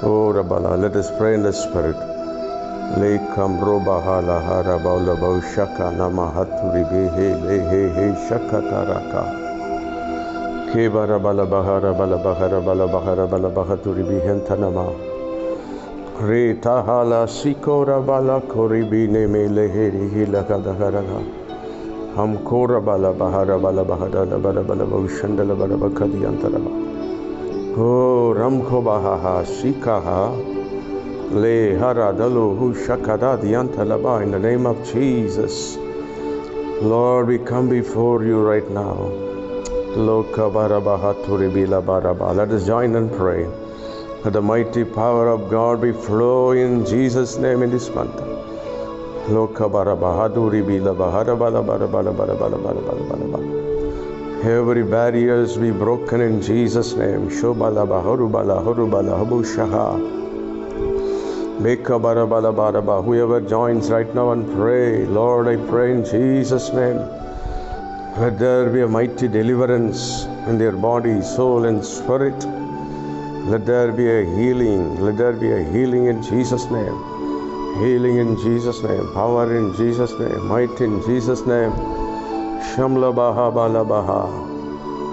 Oh, Rabala, let us pray in the Spirit. Lekam robaha lahara baula bau shaka namahaturi behe lehe he shaka taraka. Kebara bala bahara bala bahara bala bahara bala bahaturi bihentanama. Re tahala sikora bala koribi ne me lehe hila kadaharaga. Ham kora bala bahara bala bahara bala bala bau shandala bala bakadi antaraba. Oh, Ramko Bahaha, Sikaha, Le Haradalu, Hu Shakada, Diantalaba, in the name of Jesus. Lord, we come before you right now. Loka Barabaha Turibila Baraba. Let us join and pray. Let the mighty power of God be flowing in Jesus' name in this month. Loka Barabaha Turibila Bahara Bala Bala Bala Bala Bala Bala Bala Bala. Every barriers be broken in Jesus' name. Shobala bahurubala hurubala habushaha. Beka barabala baraba. Whoever joins right now and pray, Lord, I pray in Jesus' name. Let there be a mighty deliverance in their body, soul, and spirit. Let there be a healing. Let there be a healing in Jesus' name. Healing in Jesus' name. Power in Jesus' name. Might in Jesus' name. Shamla baha bala baha,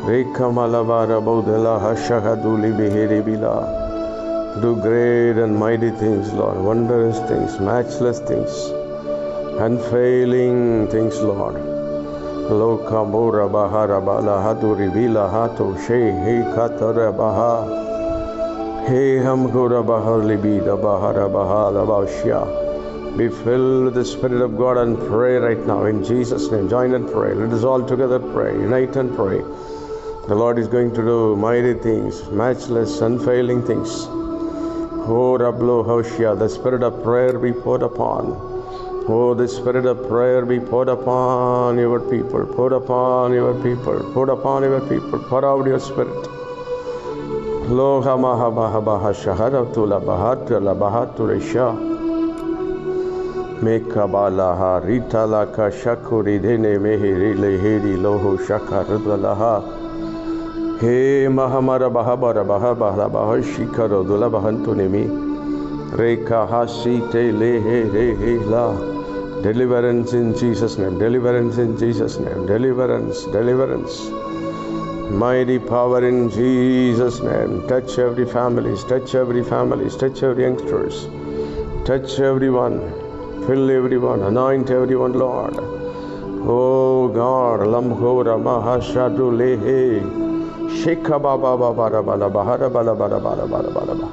Reka malavara bodala hashahaduli bihiri bila. Do great and mighty things, Lord, wondrous things, matchless things, unfailing things, Lord. Loka bora bahara bala haduri bila hato she he katara baha, he ham gora bahar libida bahara bahala bashya. Be filled with the Spirit of God and pray right now in Jesus' name. Join and pray. Let us all together pray. Unite and pray. The Lord is going to do mighty things, matchless, unfailing things. Oh, Rablo Hoshia, the Spirit of prayer be poured upon. Oh, the Spirit of prayer be poured upon your people. Poured upon your people. Poured upon your people. Pour out your Spirit. Lo hamaha baha shahara tula bahat la bahaturesha. Mekabalaha ritalaka shakuri dene mehiri lehiri loho shakarudalaha. He mahamara bahabara bahabara bahashikaro dula bahantunemi. Reka hasite lehe he la. Deliverance in Jesus' name. Deliverance in Jesus' name. Deliverance. Deliverance. Mighty power in Jesus' name. Touch every families. Touch every families. Touch every youngsters. Touch everyone. Fill everyone, anoint everyone, Lord. Oh God, Lamhora Mahashadu Lehe, Sheka Baba Baba Bala Bahara Bala Bala Bala Bala Bala.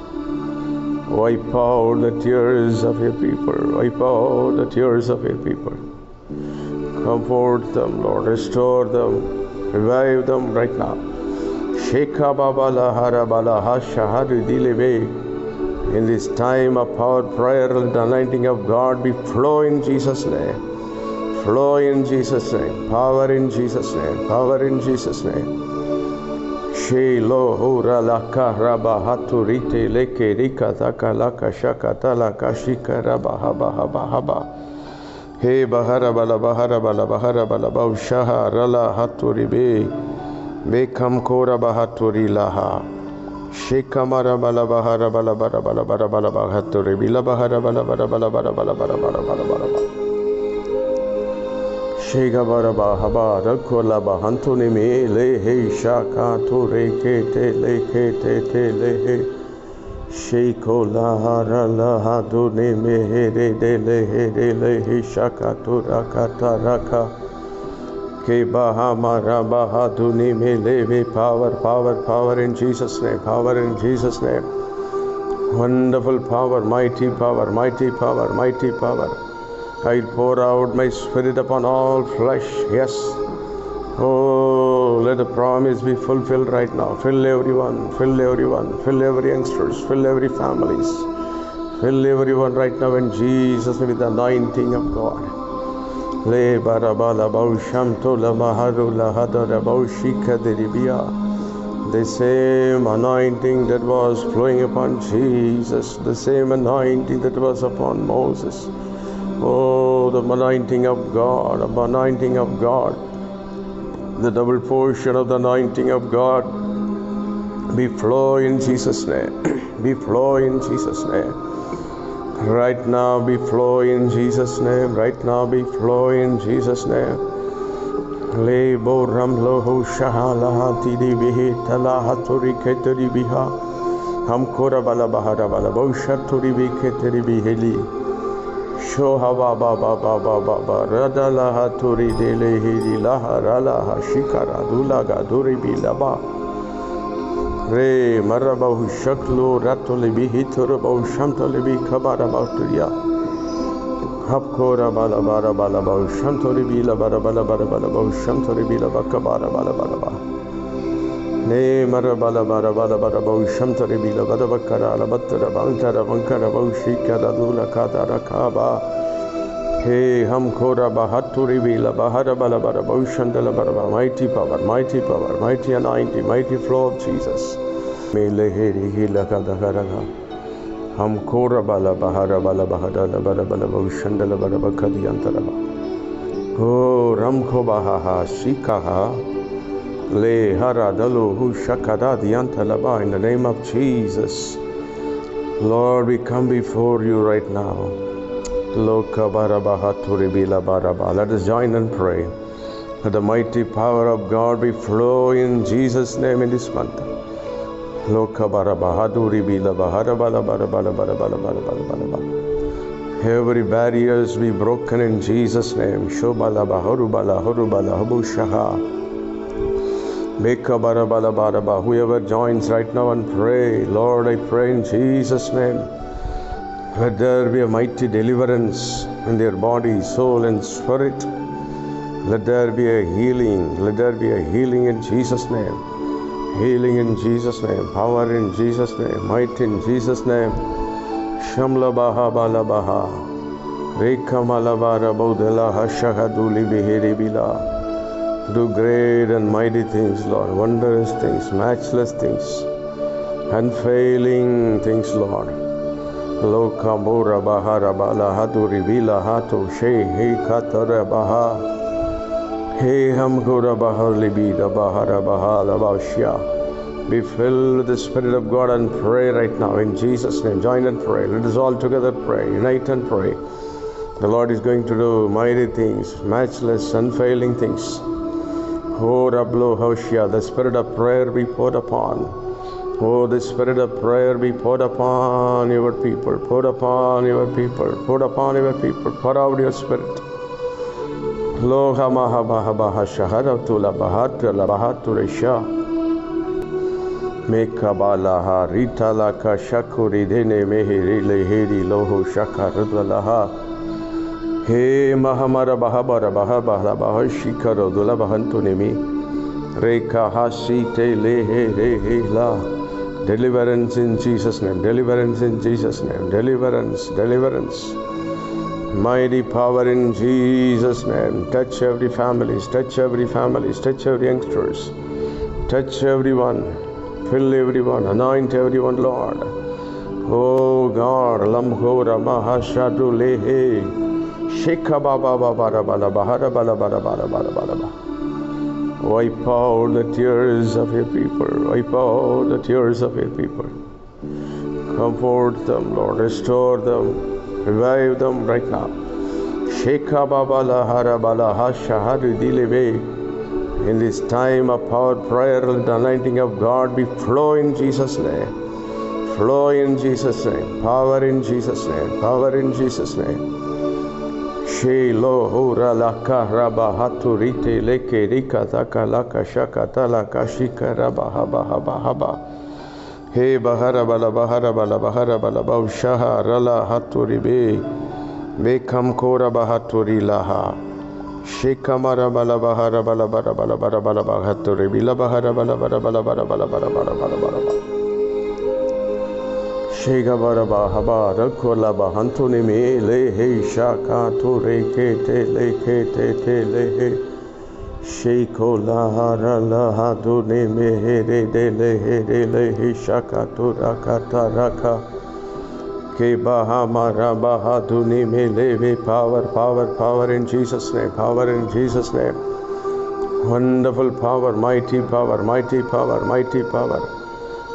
Wipe out the tears of your people. Wipe out the tears of your people. Comfort them, Lord. Restore them. Revive them right now. Sheka Baba Lahara Bala Hashahadu Dilebe. In this time of power, prayer, and the anointing of God be flow in Jesus' name. Flow in Jesus' name. Power in Jesus' name. Power in Jesus' name. She lo hura laka raba hatu rite leke rika taka laka shakata laka shika raba haba haba haba. He bahara bala bahara bala bahara bala baushaha rala hatu ribe. Bekam kora bahaturi laha. Shekamara bala bahara bala bara bala bara bala bahatu rebila bahara bala bara bala bara bala bara bara bara bara. Shega bara bahaba rakola bahantu ne me le he shaka to reke te le ke te le he. Shekola hara la hadu ne me he de le he de le he shaka to rakata raka. Power, power, power in Jesus' name, power in Jesus' name. Wonderful power, mighty power, mighty power, mighty power. I pour out my Spirit upon all flesh, yes. Oh, let the promise be fulfilled right now. Fill everyone, fill everyone, fill every youngsters, fill every families. Fill everyone right now in Jesus' name with the anointing of God. Le barabala baushamto la maharu la hadara baushika deribia. The same anointing that was flowing upon Jesus, the same anointing that was upon Moses. Oh, the anointing of God, the anointing of God. The double portion of the anointing of God be flow in Jesus' name. Be flow in Jesus' name. Right now be flow in Jesus' name. Right now be flow in Jesus' name. Lebo ramlo ho shahala hatidi bihi tala haturi keturi biha. Ham kora bala bahara bala boshaturi bi keturi biheli. Shoha ba ba ba ba ba ba ba radala haturi dele hidi laha rala shikara dulaga duri bilaba. Re marabahu shaklo ratole bihi turabahu shamtole bi kabara bauturia. Hapkora bala bara bala bahu shamtori bila bara bala bara bala bahu shamtori bila bakabara bala bala ba. Ne marabala bara bala bara bahu shamtori bila bara bakara la battara bankara bankara bahu shikara dula kadara kaba. Hey hamkora bahaturi bila bahara bala bara bahu shandala bara ba. Mighty power, mighty power, mighty anointing, mighty flow of Jesus. Mele heri hila kadagaraga. Ham kora bala bahara bala bahara la bara bala bhushandala bara bakadi antaraba. Oh ramko baha shikaha le hara dalu hu shakada diantalaba. In the name of Jesus, Lord, we come before you right now. Loka bara bahaturi bila bara ba. Let us join and pray. Let the mighty power of God be flow in Jesus' name in this month. Loka bara bahaduri bila bahara bala bara bala bara bala bala bala bala bala. Every barriers be broken in Jesus' name. Shobala baharu bala horu bala habu shaha. Meka bara bala bara ba. Whoever joins right now and pray, Lord, I pray in Jesus' name. Let there be a mighty deliverance in their body, soul, and spirit. Let there be a healing. Let there be a healing in Jesus' name. Healing in Jesus' name, power in Jesus' name, might in Jesus' name. Shamla baha bala baha, Reka malavara bodela hashahaduli bihiri bila. Do great and mighty things, Lord, wondrous things, matchless things, unfailing things, Lord. Loka mora bahara bala haduri bila hato she he katara baha. Hey hamgura bahar libida bahara bahala bashya. Be filled with the Spirit of God and pray right now in Jesus' name. Join and pray. Let us all together pray. Unite and pray. The Lord is going to do mighty things, matchless, unfailing things. Oh Rablo Hoshia, the Spirit of prayer be poured upon. Oh, the Spirit of prayer be poured upon your people. Poured upon your people. Poured upon your people. Pour out your Spirit. Loha maha baha baha shaharatu la bahatu la bahatu resha. Meka balaha rita la ka shakuri dene mehiri lehiri loho shakarudla laha. He mahamara baha bara baha baha baha shikaro dula bahantu nemi. Reka hasi te lehe rehe la. Deliverance in Jesus' name. Deliverance in Jesus' name. Deliverance. Deliverance. Mighty power in Jesus' name. Touch every family, touch every family, touch every youngsters, touch everyone, fill everyone, anoint everyone, Lord. Oh God, Lamhora Mahashadu Lehe Sheka Baba Baba Bala Bahara Bala Bala Bala Bala Bala. Wipe out the tears of your people, wipe out the tears of your people. Comfort them, Lord, restore them. Revive them right now. Sheka baba la hara bala hashahadu dilebe. In this time of power, prayer, and the anointing of God be flow in Jesus' name. Flow in Jesus' name. Power in Jesus' name. Power in Jesus' name. She lo hura laka raba hatu rite leke rika taka laka shaka talaka shika raba haba haba haba. He bahara bala bahara bala bahara bala baushaha rala haturi be bekam kora bahaturi laha shekamara bala bahara bala bala bala bala bala bahaturi bila bahara bala bala bala bala bala bala bala bala bala bala shega bara bahaba rakola bahantuni me le he shaka to re ke te le ke te te le he Sheiko lahara lahadu ne mehere de lehere lehe shakatu rakata raka ke bahamara bahadu ne me leve power in Jesus' name, power in Jesus' name. Wonderful power, mighty power, mighty power, mighty power.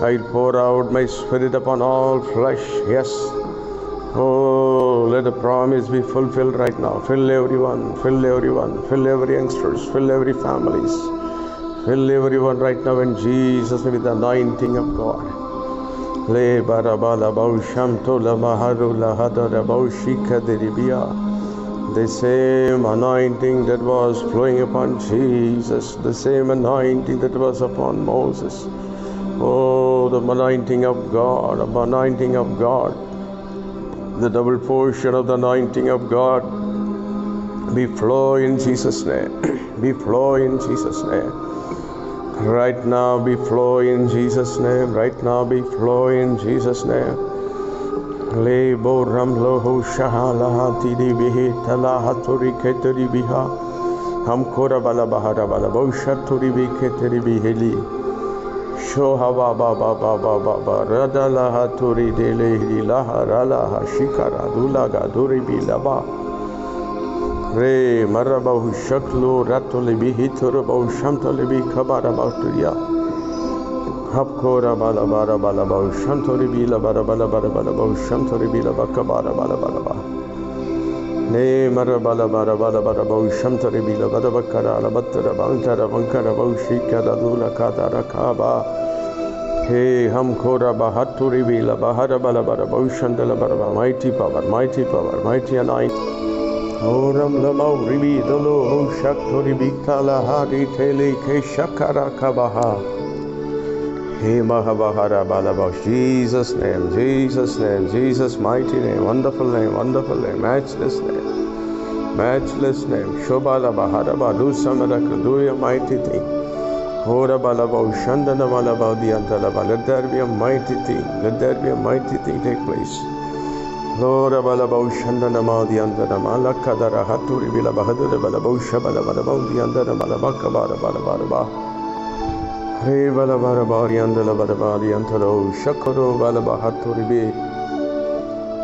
I'll pour out my spirit upon all flesh. Yes. Oh, let the promise be fulfilled right now. Fill everyone, fill everyone, fill every youngsters, fill every families. Fill everyone right now in Jesus' name with the anointing of God. Le barabala bausham la maharu la hadara baushika deribia. The same anointing that was flowing upon Jesus, the same anointing that was upon Moses. Oh, the anointing of God, the anointing of God. The double portion of the anointing of God be flow in Jesus' name. Be flow in Jesus' name. Right now be flow in Jesus' name. Right now be flow in Jesus' name. Lebo ramlo ho shahala tiri bihi tala haturi keteri biha. Hamkora bala bahara bala bosha turi bi keteri biheli. Shohava baba baba baba radala haturi dele hilaha rala shikara dulaga duri bilaba. Re marabahu shaklu ratuli bihi turabahu shamtali bi kabara baturia. Hapkora bala bara bala bahu shamtori bila bara bala bara bala bahu shamtori bila bakabara bala bala ba. Ne mara bala bara bala bara bahu shamtori bila bara bakara la battara bankara bankara bahu shikara dula kadara kaba. Hey hamkora bahaturi bila bahara bala bara bahu shandala bara ba. Mighty power, mighty power, mighty anointing. Oram lamau ribi dolo ho shaktori bikala hari tele ke shakara kabaha. Hey Mahabahara Balaba, Jesus' name, Jesus' name, Jesus' mighty name, wonderful name, matchless name, matchless name. Shobala Baharaba, do some miracle, do a mighty thing. Hora Balaba, Shandana Malaba, the Antalaba, let there be a mighty thing, let there be a mighty thing take place. Lord Balaba, Shandana Mal, the Antanama, Lakadara Haturi Villa Bahadura Balaba, Shabala Balaba, the Andana Malabaka Barabaraba. Hey balabara bari andala barabari antalo shakaro balabahaturi be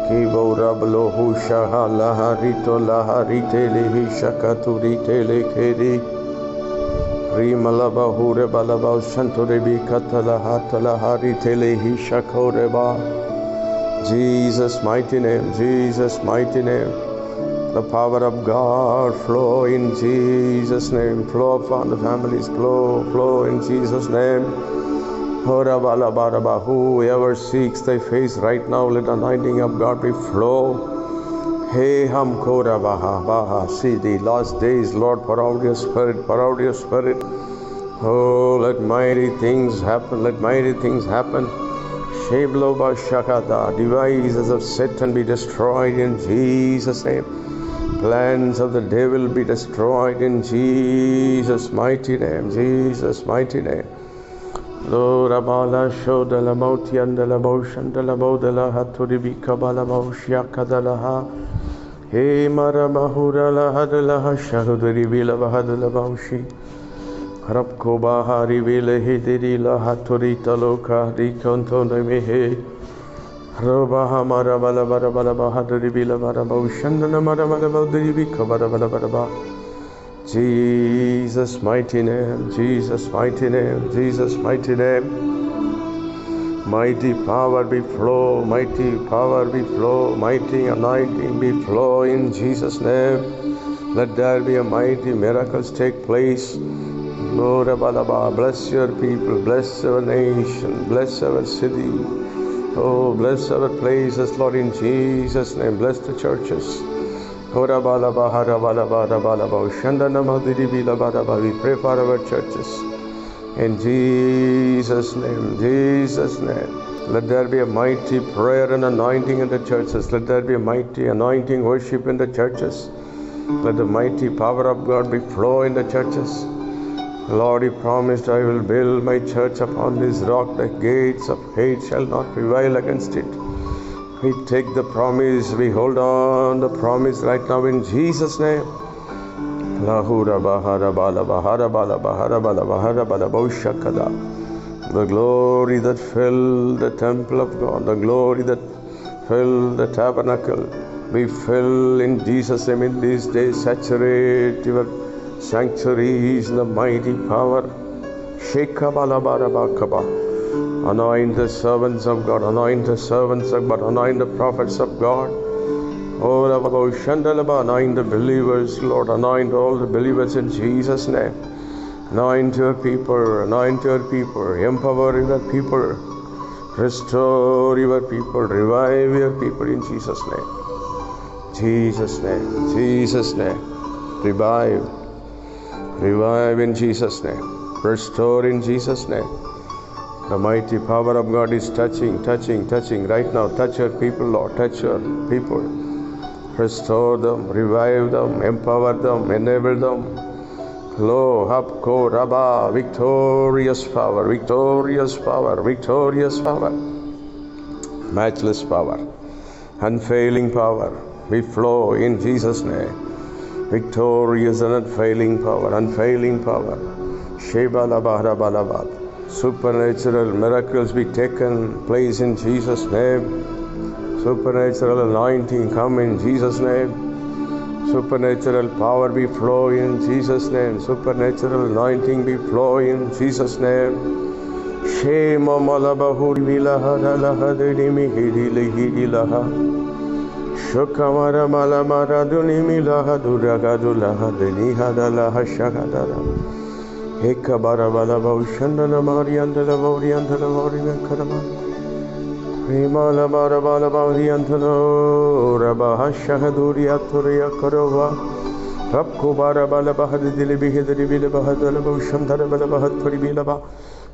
kibo rablo hu shaha laharito laharite lehi shakaturi tele keri rimalaba hure balaba shantore be katala hatala harite lehi shakoreba. Jesus mighty name, Jesus mighty name. The power of God flow in Jesus' name. Flow upon the families. Flow in Jesus' name. Whoever seeks thy face right now, let the anointing of God be flow. Hey Hamkora Baha Baha. See the last days, Lord, pour out your spirit, pour out your spirit. Oh, let mighty things happen, let mighty things happen. Shebloba Shakata, devices of Satan be destroyed in Jesus' name. Plans of the devil be destroyed in Jesus' mighty name, Jesus' mighty name. Lord Abala Shodala Mautiandala Boshandala Bodala Haturibi Kabala Boshiakadalaha He Maramahurala Hadalaha Shahudari Vila Bahadala Baushi Harapko Bahari Vila Hidila Haturita Loka Rikonto Mehe Robaha Marabala Barabala Bahadari Vila Barabau Shandana Marabala Dibika Barabala. Jesus mighty name, Jesus mighty name, Jesus mighty name. Mighty power be flow, mighty power be flow, mighty anointing be flow in Jesus' name. Let there be a mighty miracles take place. Lord Abalaba, bless your people, bless our nation, bless our city. Oh, bless our places, Lord, in Jesus' name. Bless the churches. We pray for our churches. In Jesus' name, Jesus' name. Let there be a mighty prayer and anointing in the churches. Let there be a mighty anointing worship in the churches. Let the mighty power of God be flow in the churches. Lord, He promised, I will build my church upon this rock. The gates of hate shall not prevail against it. We take the promise, we hold on the promise right now in Jesus' name. Lahura bahara bala bahara bala bahara bala bahara bala baushakada. The glory that filled the temple of God, the glory that filled the tabernacle, we fill in Jesus' name in these days. Saturate your sanctuaries in the mighty power. Shekabalabarabakaba. Anoint the servants of God, anoint the servants of God, anoint the prophets of God. Oh, Rabba Shandalaba, anoint the believers, Lord, anoint all the believers in Jesus' name. Anoint your people, empower your people, restore your people, revive your people in Jesus' name. Jesus' name, Jesus' name. Revive in Jesus' name. Restore in Jesus' name. The mighty power of God is touching right now. Touch your people, Lord. Touch your people. Restore them, revive them, empower them, enable them. Lo, Hapko, Rabba, victorious power, matchless power, unfailing power. We flow in Jesus' name. Victorious and unfailing power. Shebalabalabalabat. Supernatural miracles be taken place in Jesus' name. Supernatural anointing come in Jesus' name. Supernatural power be flow in Jesus' name. Supernatural anointing be flow in Jesus' name. Shema malabahuri vilaha dalaha dedimi hidilihidilaha. Shukamara malamara dunimilaha duragadulaha denihadalaha shagadala. Ekabara balabau shandana mariandala vauriandala vaurivenkarama. Himala bara balabau riantalo rabaha shahaduriaturiya karova. Rabko bara balabahad dilibihidribila bahadalabau shamdara balabahad puribilaba.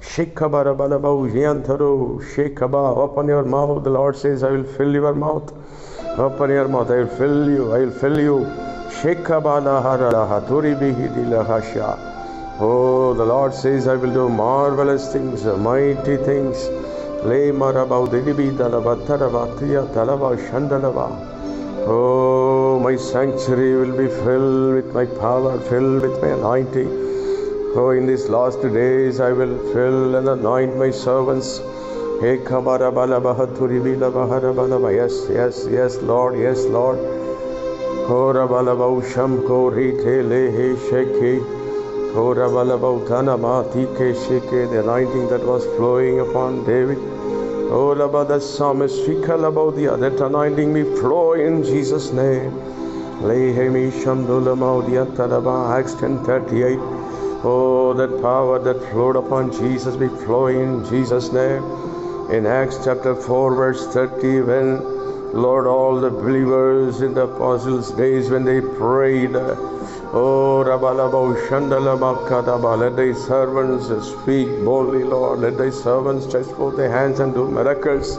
Shekabara balabau riantaro. Shekaba. Open your mouth. The Lord says, I will fill your mouth. Open your mouth. I will fill you. Shekabala haraha turibihidilahasha. Oh, the Lord says, I will do marvelous things, mighty things. Le marabau didibi dalaba taraba kriya talaba shandalaba. Oh, my sanctuary will be filled with my power, filled with my anointing. Oh, in these last days, I will fill and anoint my servants. Yes, Lord, yes, Lord. Oh, rabalabau shamko rite lehe sheke. The anointing that was flowing upon David. Oh, the psalmist, that anointing be flow in Jesus' name. Acts 10:38. Oh, that power that flowed upon Jesus be flowing in Jesus' name. In Acts chapter 4 verse 30, when Lord, all the believers in the apostles' days when they prayed, oh, Rabalabau Shandalabakadaba, let thy servants speak boldly, Lord. Let thy servants stretch forth their hands and do miracles.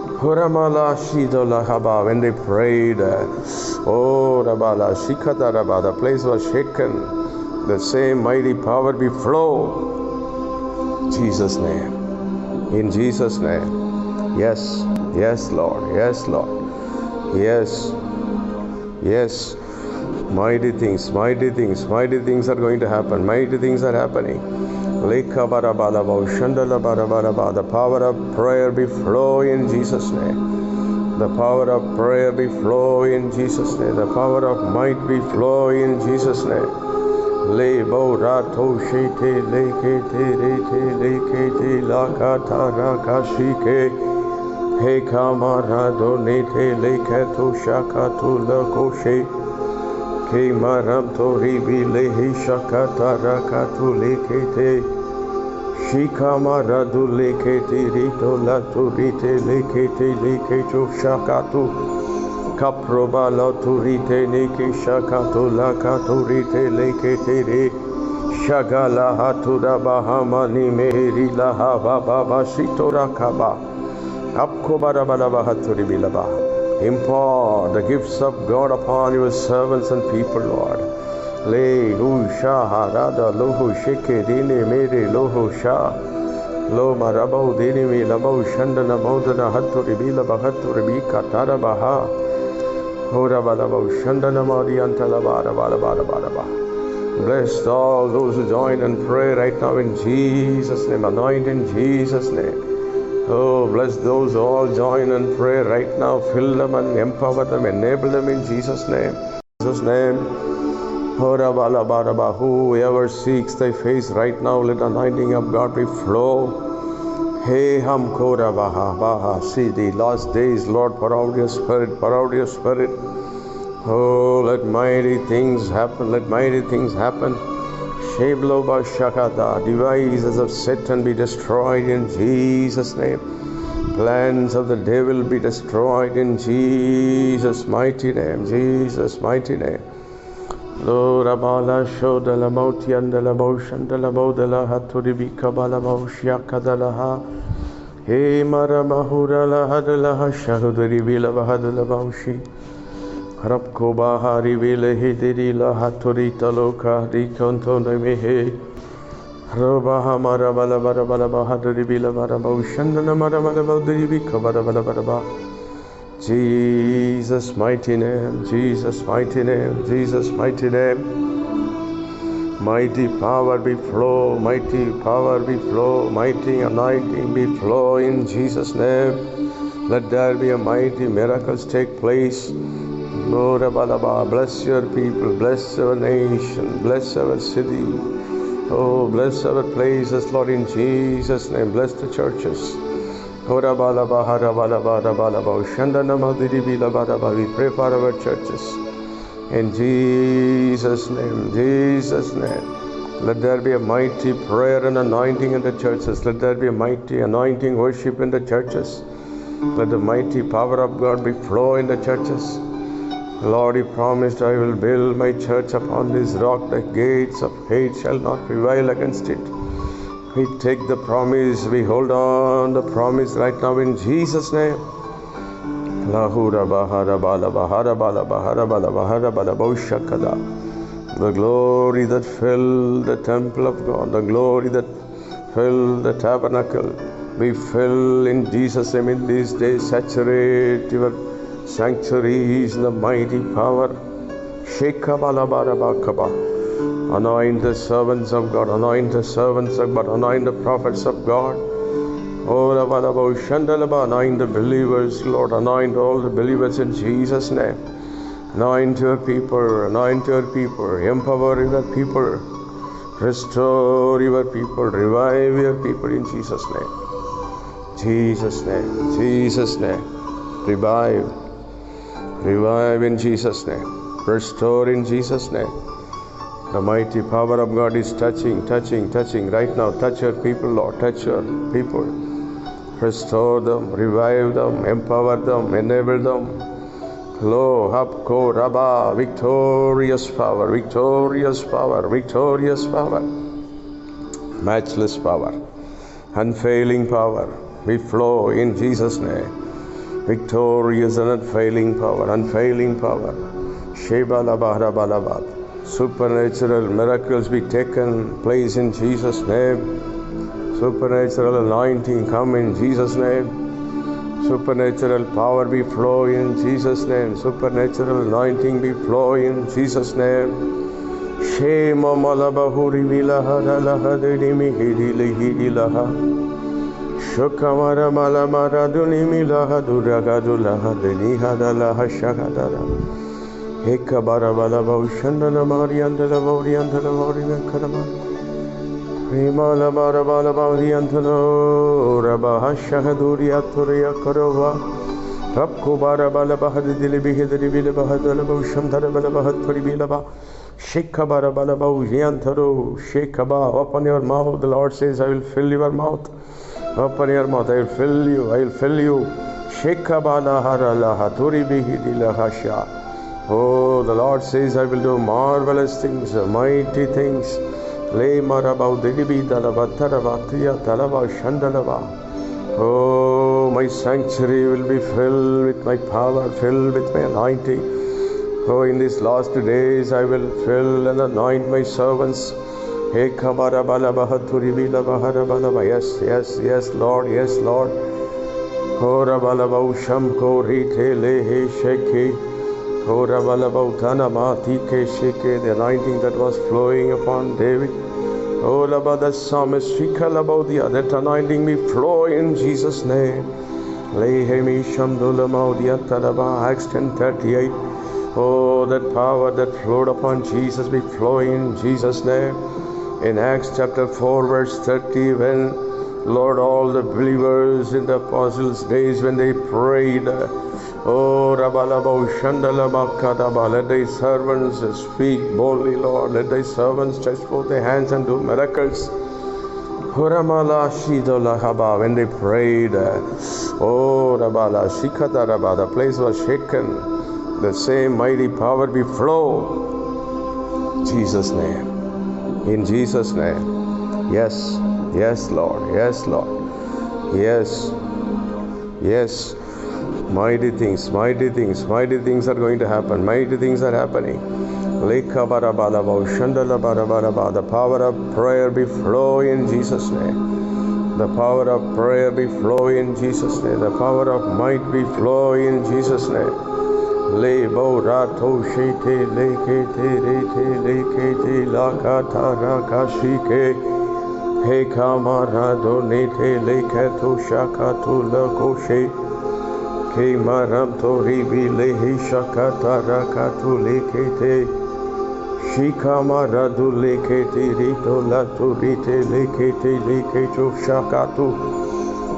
Huramala Shidolahaba, when they prayed, oh, Rabala Shikataraba, the place was shaken. The same mighty power be flow. Jesus' name. In Jesus' name. Yes, yes, Lord. Yes, Lord. Yes. Yes. Mighty things are going to happen. Mighty things are happening. The power of prayer be flow in Jesus' name. The power of prayer be flow in Jesus' name. The power of might be flow in Jesus' name. Lebo rato shete lekete rete lekete lakata rakashike. He kamarado nete leketo shakatu lakoshe. Ke maram tori bilehi shakata rakatu lekete. Shikamaradu lekete rito latu rite lekete leketo shakatu. Kaproba latu rite neke shakatu lakatu rite lekete re. Shagala hatura bahama ni mehri laha baba shito rakaba. Impart the gifts of God upon your servants and people, Lord. Le hu shaharada lohu sheke dine mere lohu sha. Lo marabau dine me labau shandana maudana haturi bila bahaturi bika tarabaha. Hora balabau shandana maudiyantala bara bara bara bara. Bless all those who join and pray right now in Jesus' name. Anoint in Jesus' name. Oh, bless those who all join and pray right now. Fill them and empower them, enable them in Jesus' name. In Jesus' name. Whoever seeks thy face right now, let the anointing of God be flow. Hey Ham Kora Baha Baha. See the last days, Lord, pour out your spirit, pour out your spirit. Oh, let mighty things happen, let mighty things happen. Shebloba Shakata, devices of Satan be destroyed in Jesus' name. Plans of the devil be destroyed in Jesus' mighty name, Jesus' mighty name. Lord Abala Shodala Mautiandala Boshandala Bodala Haturibi Kabala Boshiakadalaha. He Maramahurala Hadalaha Shahudari Vila Bahadala Baushi. Harapko Bahari Vile Hidila Haturita Loka Rikonto Mehe. Robaha Marabala Barabala Bahadari Vila Barabau Shandana Marabala Badribi Kabara Baraba. Jesus' mighty name, Jesus' mighty name, Jesus' mighty name. Mighty power be flow, mighty power be flow, mighty anointing be flow in Jesus' name. Let there be a mighty miracles take place. Lord Abalaba, bless your people, bless our nation, bless our city. Oh, bless our places, Lord, in Jesus' name. Bless the churches. We pray for our churches. In Jesus' name, Jesus' name. Let there be a mighty prayer and anointing in the churches. Let there be a mighty anointing worship in the churches. Let the mighty power of God be flow in the churches. Lord, He promised, I will build my church upon this rock. The gates of hate shall not prevail against it. We take the promise, we hold on the promise right now in Jesus' name. The glory that filled the temple of God, the glory that filled the tabernacle, we fill in Jesus' name in these days. Saturate your sanctuaries in the mighty power. Anoint the servants of God, anoint the servants of God, anoint the prophets of God. Oh, anoint the believers, Lord, anoint all the believers in Jesus' name. Anoint your people, empower your people, restore your people, revive your people in Jesus' name. Jesus' name, Jesus' name. Revive in Jesus' name. Restore in Jesus' name. The mighty power of God is touching right now. Touch your people, Lord. Touch your people. Restore them, revive them, empower them, enable them. Lo, Hapko, Rabba, victorious power, victorious power, victorious power. Matchless power, unfailing power. We flow in Jesus' name. Victorious and unfailing power, unfailing power. Sheba Labara Balabad. Supernatural miracles be taken place in Jesus' name. Supernatural anointing come in Jesus' name. Supernatural power be flow in Jesus' name. Supernatural anointing be flow in Jesus' name. Shema malabahuri vilaha dalaha dedimi hidilihidilaha. Shukamara malamara dunimilaha duragadulaha deniha dalaha shagadala. Ekabara balaba ushandana mariandala vauriandala vaurimankarama. Remala barabala vauriandala rabaha shahaduriya karova. Rabko barabala bahadili bihidili bilabahadala ushandara balabahadpuri bilaba. Shekabara balaba ujiantaro. Shekaba. Open your mouth. The Lord says, I will fill your mouth. Open your mouth. I will fill you. I will fill you. Shekabala harala haturi bihidila hasha. Oh, the Lord says, I will do marvelous things, mighty things. Le marabau dedibi dalava tarava kriya talava shandalava. Oh, my sanctuary will be filled with my power, filled with my anointing. Oh, in these last days, I will fill and anoint my servants. Yes, yes, Lord, yes, Lord. Oh, rabalava usham ko rite lehe sheke. Oh, the anointing that was flowing upon David. Oh, the psalmist, that anointing may flow in Jesus' name. Acts 10:38. Oh, that power that flowed upon Jesus be flowing in Jesus' name. In Acts chapter 4 verse 30, when Lord, all the believers in the apostles' days when they prayed, oh, Rabalabo Shandalabakadaba, let thy servants speak boldly, Lord. Let thy servants stretch forth their hands and do miracles. Huramala Shidolahaba, when they prayed, oh, Rabala Shikadaraba, the place was shaken. The same mighty power be flow. Jesus' name. In Jesus' name. Yes, yes, Lord. Yes, Lord. Yes, yes. Mighty things are going to happen. Mighty things are happening. The power of prayer be flow in Jesus' name. The power of prayer be flow in Jesus' name. The power of might be flow in Jesus' name. Lebo rato shete lekete rete lekete lakata rakashike he kamarado nete leketo shakato lakoshe ke maram tori bilehi shakata rakatu lekete shikamarado lekete rito lato rite lekete leketo shakatu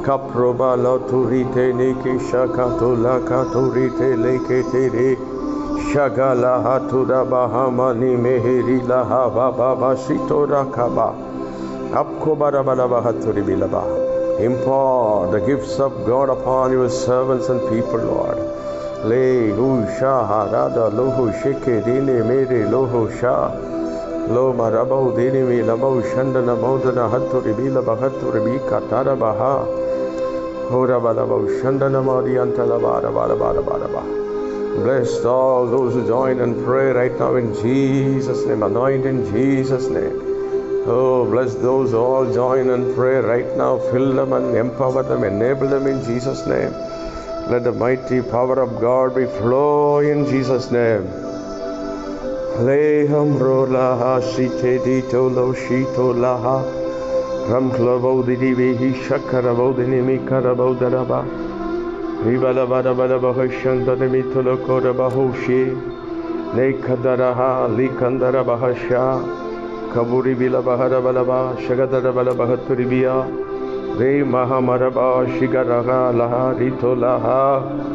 Kaproba la turite neke shakato la katurite lekete re shagala hatura bahama ni meheri la hava baba shito rakaba apko barabala bahaturi bilaba. Impart the gifts of God upon your servants and people, Lord. Le hu shaharada lohu sheke dine mere lohu sha lo marabau dine me labau shandana maudana haturi bilaba haturi bika tarabaha. Bless all those who join and pray right now in Jesus' name. Anoint in Jesus' name. Oh, bless those who all join and pray right now. Fill them and empower them. Enable them in Jesus' name. Let the mighty power of God be flow in Jesus' name. Leham rolaha shite dito lo shito laha. Ram Klavodi Vihi Shakarabodini Mikarabodaraba Ribalabadabadabaha Shandanimitulo Kodabahoshi Nekadaraha Likandarabahasha Kaburi Bilabaharabalaba Shagadarabalabahturibia Re Mahamaraba Shigaraha Laha Rito Laha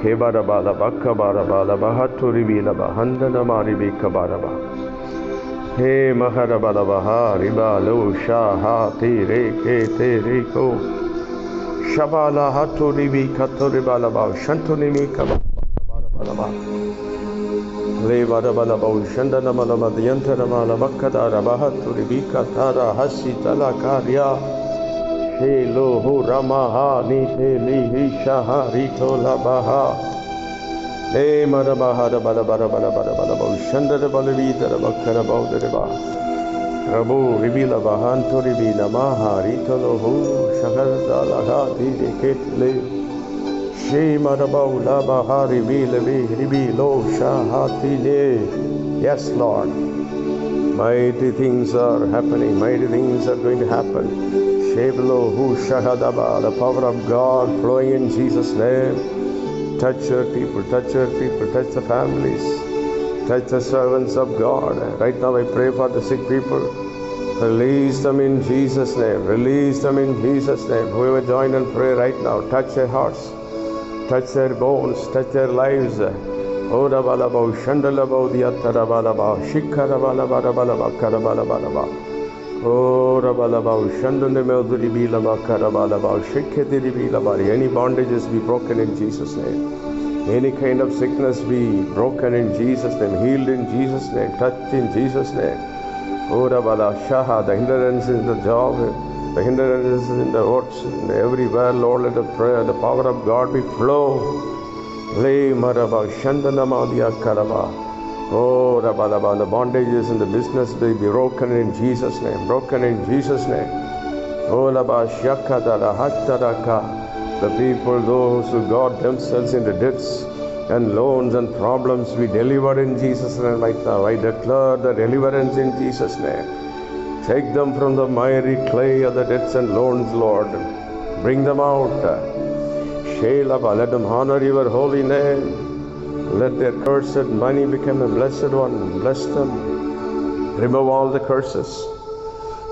Kebarabala Bakabarabala Bahaturibilaba Handanamari Kabaraba He Maharabalabaha Riba Lo Shaha Tere Ke Tere Ko Shabala Hatu Ribi Katuribalaba Shantunimi Kabarabalaba Levadabalaba Shandanamalama Diantaramala Bakadarabaha Ribi Katara Hasitala Karya He Lohu Ramaha Nite Lihi Shaha Rito Labaha Hey Marabahara Balabarabalabarabalabar Shandarabalavidara Bakarabaudaraba Rabu Ribila Bahanto Ribina Maha Ritolohu Shahadalaha Diketle She Marabau Labaha Ribi Lo Shahatine. Yes, Lord. Mighty things are happening, mighty things are going to happen. Sheblo Hu Shahadaba, the power of God flowing in Jesus' name. Touch your people, touch the families, touch the servants of God. Right now I pray for the sick people. Release them in Jesus' name. Release them in Jesus' name. Whoever join and pray right now, touch their hearts, touch their bones, touch their lives. Oh, Rabalaba, Shandalaba, Diatarabalaba, Shikarabalaba, Karabalaba. Oh, Rabalaba, Shandanameldurilaba, Karabalaba, Shiketiribilaba. Any bondages be broken in Jesus' name. Any kind of sickness be broken in Jesus' name, healed in Jesus' name, touched in Jesus' name. Oh, Rabala Shaha, the hindrances in the job, the hindrances in the works, everywhere, Lord, let the prayer, the power of God be flow. Le Maraba, Shandanamadia Karaba. Oh, Rabalaba, the bondages in the business be broken in Jesus' name, broken in Jesus' name. Oh, Laba Shakadara Hattaraka. The people, those who got themselves into debts and loans and problems, be delivered in Jesus' name right now. I declare the deliverance in Jesus' name. Take them from the miry clay of the debts and loans, Lord. Bring them out. Shelaba, let them honor your holy name. Let their cursed money become a blessed one. Bless them. Remove all the curses.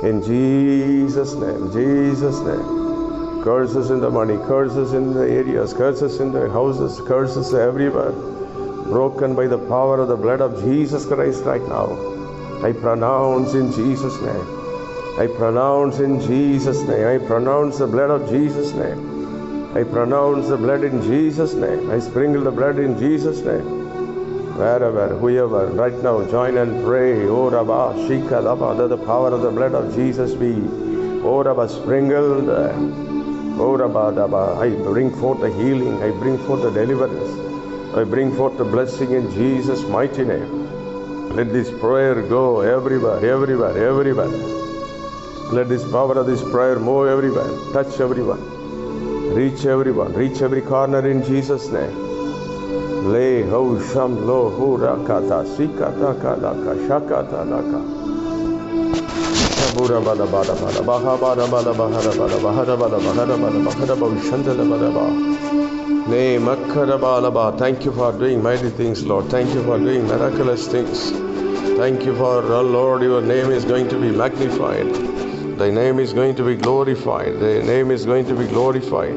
In Jesus' name, Jesus' name. Curses in the money, curses in the areas, curses in the houses, curses everywhere. Broken by the power of the blood of Jesus Christ right now. I pronounce in Jesus' name. I pronounce in Jesus' name. I pronounce the blood of Jesus' name. I pronounce the blood in Jesus' name. I sprinkle the blood in Jesus' name. Wherever, whoever, right now, join and pray. Oh Rabba, Shika Rabba, let the power of the blood of Jesus be. Oh Rabba, sprinkled. Oh Rabba, Rabba, I bring forth the healing. I bring forth the deliverance. I bring forth the blessing in Jesus' mighty name. Let this prayer go everywhere, everywhere, everywhere. Let this power of this prayer move everywhere. Touch everyone. Reach everyone. Reach every corner in Jesus' name. Le ho sham lo hu rakata sikata kalaka shakata laka. Sabura bala bala bala baha bala bala bahara bala bahara bala bahara bala bahara bala shandala bala ba. Ne makkara bala ba. Thank you for doing mighty things, Lord. Thank you for doing miraculous things. Thank you for, oh Lord, your name is going to be magnified. Thy name is going to be glorified. Thy name is going to be glorified.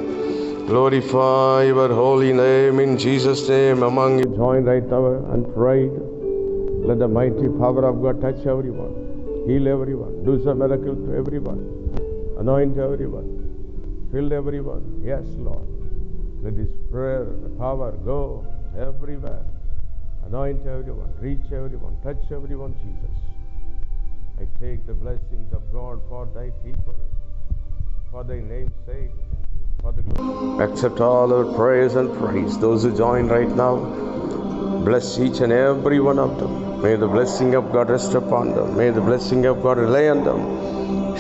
Glorify your holy name in Jesus' name among you. Join right now and pray. Let the mighty power of God touch everyone. Heal everyone. Do some miracle to everyone. Anoint everyone. Fill everyone. Yes, Lord. Let this prayer, the power go everywhere. Anoint everyone. Reach everyone. Touch everyone, Jesus. I take the blessings of God for thy people, for thy name's sake, for the glory. Accept all our prayers and praise. Those who join right now, bless each and every one of them. May the blessing of God rest upon them. May the blessing of God lay on them.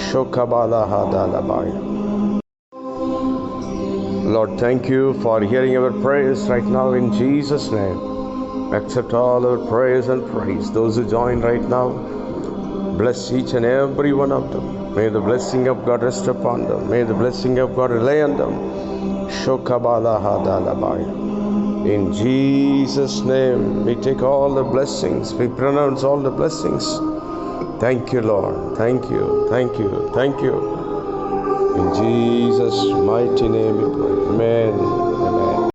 Shokabala hadalabaya. Lord, thank you for hearing our prayers right now in Jesus' name. Accept all our prayers and praise. Those who join right now, bless each and every one of them. May the blessing of God rest upon them. May the blessing of God lay on them. Shokabala hadalabaya. In Jesus' name, we take all the blessings. We pronounce all the blessings. Thank you, Lord. Thank you. Thank you. Thank you. In Jesus' mighty name we pray. Amen.